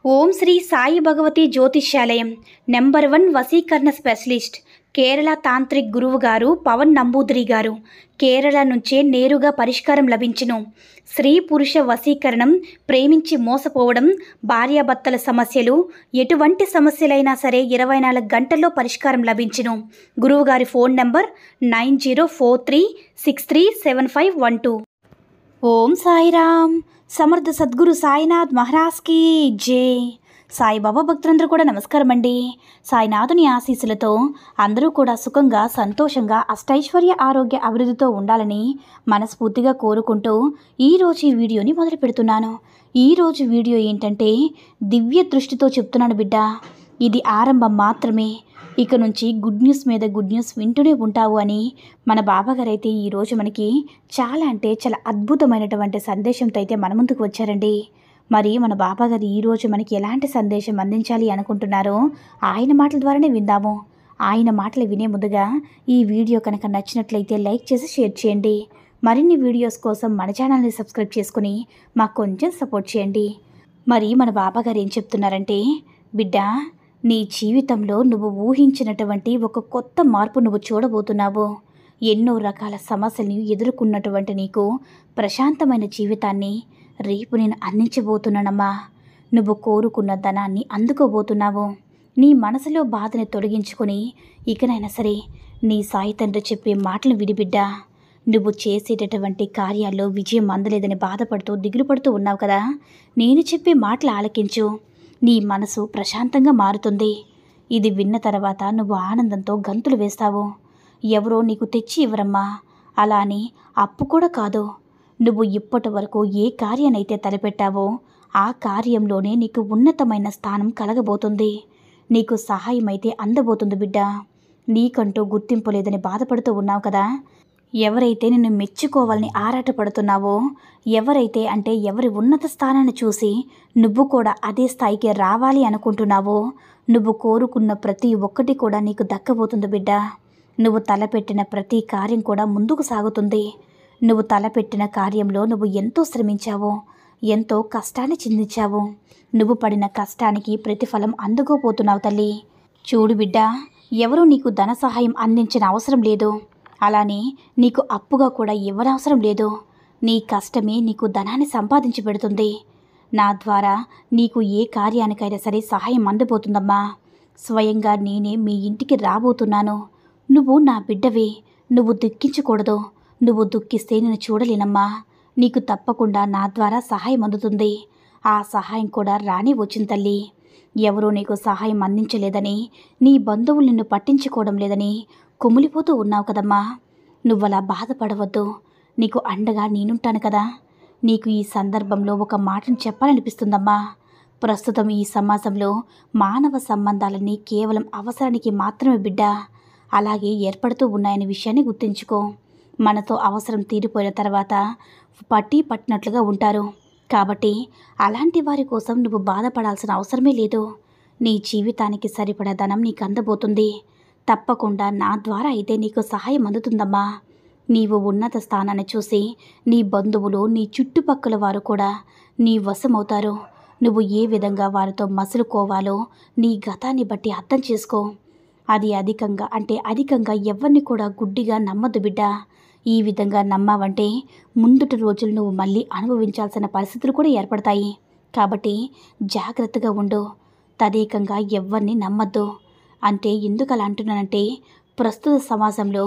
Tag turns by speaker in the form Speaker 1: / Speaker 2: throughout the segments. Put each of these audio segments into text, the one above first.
Speaker 1: ఓం శ్రీ సాయి భగవతి జ్యోతిష్యాలయం నెంబర్ 1 వశీకరణ specialist Kerala tantric గురువు గారు పవన్ నంబూదిరి గారు కేరళ నుంచే నేరుగా పరిష్కారం లభించును. స్త్రీ పురుష వశీకరణం, ప్రేమించి మోసపోవడం, భార్యాభర్తల సమస్యలు, ఎటువంటి సమస్యలైనా సరే 24 గంటల్లో పరిష్కారం లభించును. గురువుగారి ఫోన్ నంబర్ 9043637512. ఓం సాయిరామ్. సమర్థ సద్గురు సాయినాథ్ మహారాజ్ కీ జై. సాయిబాబా భక్తులందరూ కూడా నమస్కారం అండి. సాయినాథుని ఆశీస్సులతో అందరూ కూడా సుఖంగా, సంతోషంగా, అష్టైశ్వర్య ఆరోగ్య అభివృద్ధితో ఉండాలని మనస్ఫూర్తిగా కోరుకుంటూ ఈరోజు ఈ వీడియోని మొదలు పెడుతున్నాను. ఈరోజు వీడియో ఏంటంటే దివ్య దృష్టితో చెప్తున్నాను బిడ్డ, ఇది ఆరంభం మాత్రమే. ఇక నుంచి గుడ్ న్యూస్ మీద గుడ్ న్యూస్ వింటూనే ఉంటావు అని మన బాబాగారు అయితే ఈరోజు మనకి చాలా అద్భుతమైనటువంటి సందేశంతో అయితే మన ముందుకు వచ్చారండి. మరి మన బాబాగారు ఈరోజు మనకి ఎలాంటి సందేశం అందించాలి అనుకుంటున్నారో ఆయన మాటల ద్వారానే విందాము. ఆయన మాటలు వినే ముందుగా ఈ వీడియో కనుక నచ్చినట్లయితే లైక్ చేసి షేర్ చేయండి. మరిన్ని వీడియోస్ కోసం మన ఛానల్ని సబ్స్క్రైబ్ చేసుకుని మాకు కొంచెం సపోర్ట్ చేయండి. మరి మన బాబాగారు ఏం చెప్తున్నారంటే, బిడ్డ, నీ జీవితంలో నువ్వు ఊహించినటువంటి ఒక కొత్త మార్పు నువ్వు చూడబోతున్నావు. ఎన్నో రకాల సమస్యలను ఎదుర్కొన్నటువంటి నీకు ప్రశాంతమైన జీవితాన్ని రేపు నేను అందించబోతున్నానమ్మా. నువ్వు కోరుకున్న ధనాన్ని అందుకోబోతున్నావు. నీ మనసులో బాధని తొలగించుకొని ఇకనైనా సరే నీ సాయి తండ్రి చెప్పే మాటలు విడిబిడ్డా. నువ్వు చేసేటటువంటి కార్యాల్లో విజయం అందలేదని బాధపడుతూ దిగులు పడుతూ ఉన్నావు కదా, నేను చెప్పే మాటలు ఆలకించు. నీ మనసు ప్రశాంతంగా మారుతుంది. ఇది విన్న తర్వాత నువ్వు ఆనందంతో గంతులు వేస్తావు. ఎవరో నీకు తెచ్చి ఇవ్వరమ్మా, అలా అని అప్పు కూడా కాదు. నువ్వు ఇప్పటి వరకు ఏ కార్యానైతే తలపెట్టావో ఆ కార్యంలోనే నీకు ఉన్నతమైన స్థానం కలగబోతుంది. నీకు సహాయం అయితే అందబోతుంది బిడ్డ. నీకంటూ గుర్తింపు లేదని బాధపడుతూ ఉన్నావు కదా, ఎవరైతే నిన్ను మెచ్చుకోవాలని ఆరాటపడుతున్నావో, ఎవరైతే అంటే ఎవరి ఉన్నత స్థానాన్ని చూసి నువ్వు కూడా అదే స్థాయికి రావాలి అనుకుంటున్నావో, నువ్వు కోరుకున్న ప్రతి ఒక్కటి కూడా నీకు దక్కబోతుంది బిడ్డ. నువ్వు తలపెట్టిన ప్రతి కార్యం కూడా ముందుకు సాగుతుంది. నువ్వు తలపెట్టిన కార్యంలో నువ్వు ఎంతో శ్రమించావు, ఎంతో కష్టాన్ని చిందించావు. నువ్వు పడిన కష్టానికి ప్రతిఫలం అందుకోపోతున్నావు తల్లి. చూడు బిడ్డ, ఎవరూ నీకు ధన సహాయం అందించిన అవసరం లేదు, అలానే నీకు అప్పుగా కూడా ఇవ్వనవసరం లేదు. నీ కష్టమే నీకు ధనాన్ని సంపాదించి పెడుతుంది. నా ద్వారా నీకు ఏ కార్యానికైనా సరే సహాయం అందబోతుందమ్మా. స్వయంగా నేనే మీ ఇంటికి రాబోతున్నాను. నువ్వు నా బిడ్డవే, నువ్వు దుఃఖించకూడదు. నువ్వు దుఃఖిస్తే నేను చూడలేనమ్మా. నీకు తప్పకుండా నా ద్వారా సహాయం అందుతుంది. ఆ సహాయం కూడా రాని వచ్చింది తల్లి. ఎవరూ నీకు సహాయం అందించలేదని, నీ బంధువులు నిన్ను పట్టించుకోవడం లేదని కుమిలిపోతూ ఉన్నావు కదమ్మా. నువ్వలా బాధపడవద్దు. నీకు అండగా నేనుంటాను కదా. నీకు ఈ సందర్భంలో ఒక మాటను చెప్పాలనిపిస్తుందమ్మా. ప్రస్తుతం ఈ సమాజంలో మానవ సంబంధాలన్నీ కేవలం అవసరానికి మాత్రమే బిడ్డ అలాగే ఏర్పడుతూ ఉన్నాయనే విషయాన్ని గుర్తుంచుకో. మనతో అవసరం తీరిపోయిన తర్వాత పట్టినట్లుగా ఉంటారు. కాబట్టి అలాంటి వారి కోసం నువ్వు బాధపడాల్సిన అవసరమే లేదు. నీ జీవితానికి సరిపడా ధనం నీకు అందబోతుంది. తప్పకుండా నా ద్వారా అయితే నీకు సహాయం అందుతుందమ్మా. నీవు ఉన్నత స్థానాన్ని చూసి నీ బంధువులు, నీ చుట్టుపక్కల వారు కూడా నీ వశమవుతారు. నువ్వు ఏ విధంగా వారితో మసులుకోవాలో నీ గతాన్ని బట్టి అర్థం చేసుకో. అది అధికంగా ఎవరిని కూడా గుడ్డిగా నమ్మద్దు బిడ్డ. ఈ విధంగా నమ్మావంటే ముందుటి రోజులు నువ్వు మళ్ళీ అనుభవించాల్సిన పరిస్థితులు కూడా ఏర్పడతాయి. కాబట్టి జాగ్రత్తగా ఉండు. తదేకంగా ఎవరిని నమ్మద్దు. అంటే ఎందుకు అలా అంటున్నానంటే, ప్రస్తుత సమాజంలో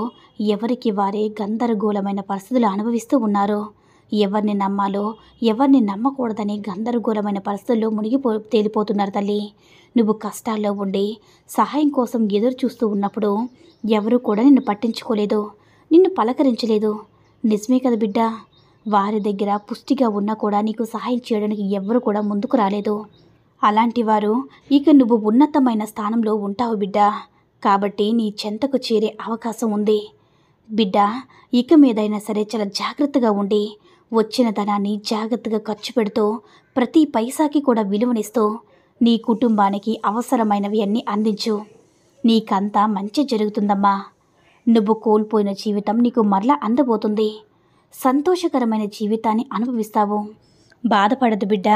Speaker 1: ఎవరికి వారే గందరగోళమైన పరిస్థితులు అనుభవిస్తూ ఉన్నారు. ఎవరిని నమ్మాలో ఎవరిని నమ్మకూడదని గందరగోళమైన పరిస్థితుల్లో తేలిపోతున్నారు తల్లి. నువ్వు కష్టాల్లో ఉండి సహాయం కోసం ఎదురు చూస్తూ ఉన్నప్పుడు ఎవరు కూడా నిన్ను పట్టించుకోలేదు, నిన్ను పలకరించలేదు. నిజమే కదా బిడ్డ. వారి దగ్గర పుష్టిగా ఉన్నా కూడా నీకు సహాయం చేయడానికి ఎవరు కూడా ముందుకు రాలేదు. అలాంటి వారు ఇక నువ్వు ఉన్నతమైన స్థానంలో ఉంటావు బిడ్డ. కాబట్టి నీ చెంతకు చేరే అవకాశం ఉంది బిడ్డ. ఇక మీదైనా సరే చాలా జాగ్రత్తగా ఉండి వచ్చిన ధనాన్ని జాగ్రత్తగా ఖర్చు పెడుతూ ప్రతి పైసాకి కూడా విలువనిస్తూ నీ కుటుంబానికి అవసరమైనవి అన్నీ అందించు. నీకంతా మంచి జరుగుతుందమ్మా. నువ్వు కోల్పోయిన జీవితం నీకు మరలా అందబోతుంది. సంతోషకరమైన జీవితాన్ని అనుభవిస్తావు. బాధపడదు బిడ్డ.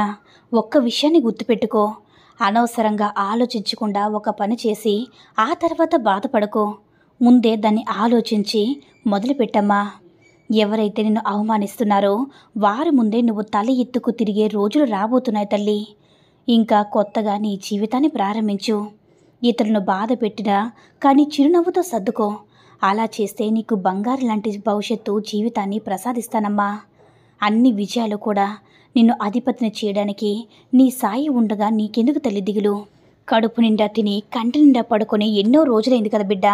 Speaker 1: ఒక్క విషయాన్ని గుర్తుపెట్టుకో, అనవసరంగా ఆలోచించకుండా ఒక పని చేసి ఆ తర్వాత బాధపడకు. ముందే దాన్ని ఆలోచించి మొదలుపెట్టమ్మా. ఎవరైతే నిన్ను అవమానిస్తున్నారో వారి ముందే నువ్వు తల ఎత్తుకు తిరిగే రోజులు రాబోతున్నాయి తల్లి. ఇంకా కొత్తగా నీ జీవితాన్ని ప్రారంభించు. ఇతరులను బాధ పెట్టినా కానీ చిరునవ్వుతో సర్దుకో. అలా చేస్తే నీకు బంగారు లాంటి భవిష్యత్తు జీవితాన్ని ప్రసాదిస్తానమ్మా. అన్ని విజయాలు కూడా నిన్ను అధిపతిని చేయడానికి నీ సాయి ఉండగా నీకెందుకు తల్లి దిగులు? కడుపు నిండా తిని కంటి నిండా పడుకొని ఎన్నో రోజులైంది కదా బిడ్డ.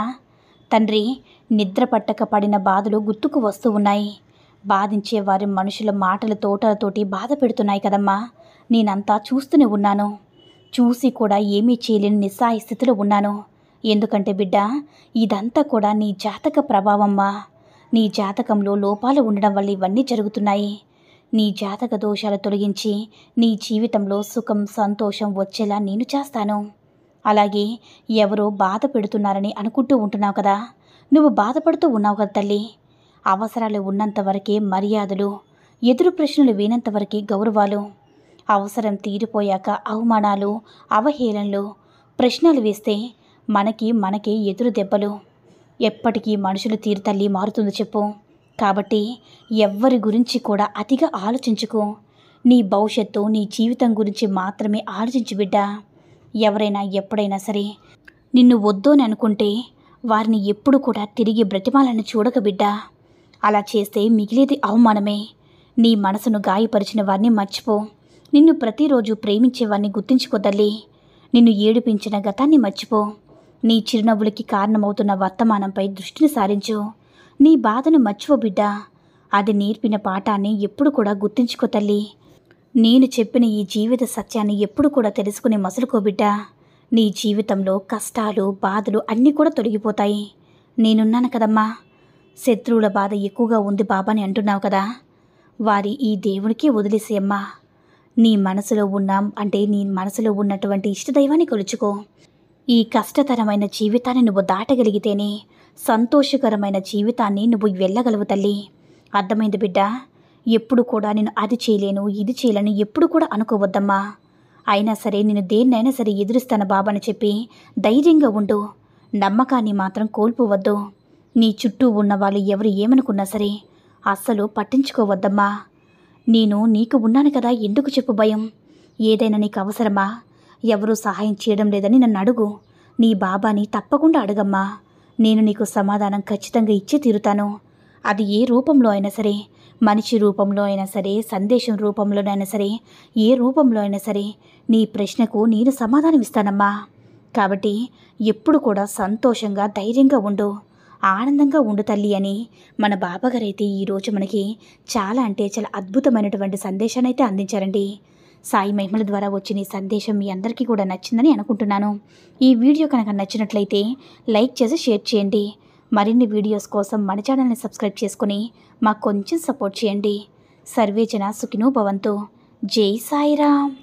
Speaker 1: తండ్రి, నిద్ర పట్టక పడిన బాధలు గుర్తుకు వస్తూ ఉన్నాయి. బాధించే వారి మనుషుల మాటల తోటలతోటి బాధ పెడుతున్నాయి కదమ్మా. నేనంతా చూస్తూనే ఉన్నాను. చూసి కూడా ఏమీ చేయలేని నిస్సహాయ స్థితిలో ఉన్నాను. ఎందుకంటే బిడ్డ, ఇదంతా కూడా నీ జాతక ప్రభావమ్మా. నీ జాతకంలో లోపాలు ఉండడం వల్ల ఇవన్నీ జరుగుతున్నాయి. నీ జాతక దోషాలు తొలగించి నీ జీవితంలో సుఖం సంతోషం వచ్చేలా నేను చేస్తాను. అలాగే ఎవరో బాధ పెడుతున్నారని అనుకుంటూ ఉంటున్నావు కదా, నువ్వు బాధపడుతూ ఉన్నావు కదా తల్లి. అవసరాలు ఉన్నంత వరకే మర్యాదలు, ఎదురు ప్రశ్నలు వినంత వరకే గౌరవాలు. అవసరం తీరిపోయాక అవమానాలు, అవహేళనలు, ప్రశ్నలు వేస్తే మనకే ఎదురు దెబ్బలు. ఎప్పటికీ మనుషులు తీరు తల్లి మారుతుంది చెప్పు. కాబట్టి ఎవ్వరి గురించి కూడా అతిగా ఆలోచించుకో. నీ భవిష్యత్తు, నీ జీవితం గురించి మాత్రమే ఆలోచించు బిడ్డ. ఎవరైనా ఎప్పుడైనా సరే నిన్ను వద్దు అని అనుకుంటే వారిని ఎప్పుడు కూడా తిరిగి బ్రతిమాలని చూడక బిడ్డ. అలా చేస్తే మిగిలేది అవమానమే. నీ మనసును గాయపరిచిన వారిని మర్చిపో. నిన్ను ప్రతిరోజు ప్రేమించేవారిని గుర్తించుకో తల్లి. నిన్ను ఏడిపించిన గతాన్ని మర్చిపో. నీ చిరునవ్వులకి కారణమవుతున్న వర్తమానంపై దృష్టిని సారించు. నీ బాధను మర్చిపో బిడ్డ. అది నేర్పిన పాఠాన్ని ఎప్పుడు కూడా గుర్తించుకో తల్లి. నేను చెప్పిన ఈ జీవిత సత్యాన్ని ఎప్పుడు కూడా తెలుసుకుని మసులుకో బిడ్డ. నీ జీవితంలో కష్టాలు, బాధలు అన్నీ కూడా తొలగిపోతాయి. నేనున్నాను కదమ్మా. శత్రువుల బాధ ఎక్కువగా ఉంది బాబా అని అంటున్నావు కదా, వారి ఈ దేవుడికి వదిలేసేయమ్మా. నీ మనసులో నీ మనసులో ఉన్నటువంటి ఇష్టదైవాన్ని కొలుచుకో. ఈ కష్టతరమైన జీవితాన్ని నువ్వు దాటగలిగితేనే సంతోషకరమైన జీవితాన్ని నువ్వు వెళ్ళగలవు తల్లి. అర్థమైంది బిడ్డ? ఎప్పుడు కూడా నేను అది చేయలేను, ఇది చేయలేను ఎప్పుడు కూడా అనుకోవద్దమ్మా. అయినా సరే నేను దేన్నైనా సరే ఎదురిస్తాను బాబాని చెప్పి ధైర్యంగా ఉండు. నమ్మకాన్ని మాత్రం కోల్పోవద్దు. నీ చుట్టూ ఉన్న వాళ్ళు ఎవరు ఏమనుకున్నా సరే అస్సలు పట్టించుకోవద్దమ్మా. నేను నీకు ఉన్నాను కదా, ఎందుకు చెప్పు భయం? ఏదైనా నీకు అవసరమా? ఎవరూ సహాయం చేయడం లేదని నన్ను అడుగు. నీ బాబాని తప్పకుండా అడగమ్మా. నేను నీకు సమాధానం ఖచ్చితంగా ఇచ్చే తీరుతాను. అది ఏ రూపంలో అయినా సరే, మనిషి రూపంలో అయినా సరే, సందేశం రూపంలోనైనా సరే, ఏ రూపంలో అయినా సరే నీ ప్రశ్నకు నేను సమాధానం ఇస్తానమ్మా. కాబట్టి ఎప్పుడు కూడా సంతోషంగా ధైర్యంగా ఉండు, ఆనందంగా ఉండు తల్లి అని మన బాబాగారైతే ఈరోజు మనకి చాలా అద్భుతమైనటువంటి సందేశాన్ని అయితే అందించారండి. సాయి మహిమల ద్వారా వచ్చిన ఈ సందేశం మీ అందరికీ కూడా నచ్చిందని అనుకుంటున్నాను. ఈ వీడియో కనుక నచ్చినట్లయితే లైక్ చేసి షేర్ చేయండి. మరిన్ని వీడియోస్ కోసం మన ఛానల్ని సబ్స్క్రైబ్ చేసుకుని మాకు కొంచెం సపోర్ట్ చేయండి. సర్వేజన సుఖినో భవంతు. జై సాయిరామ్.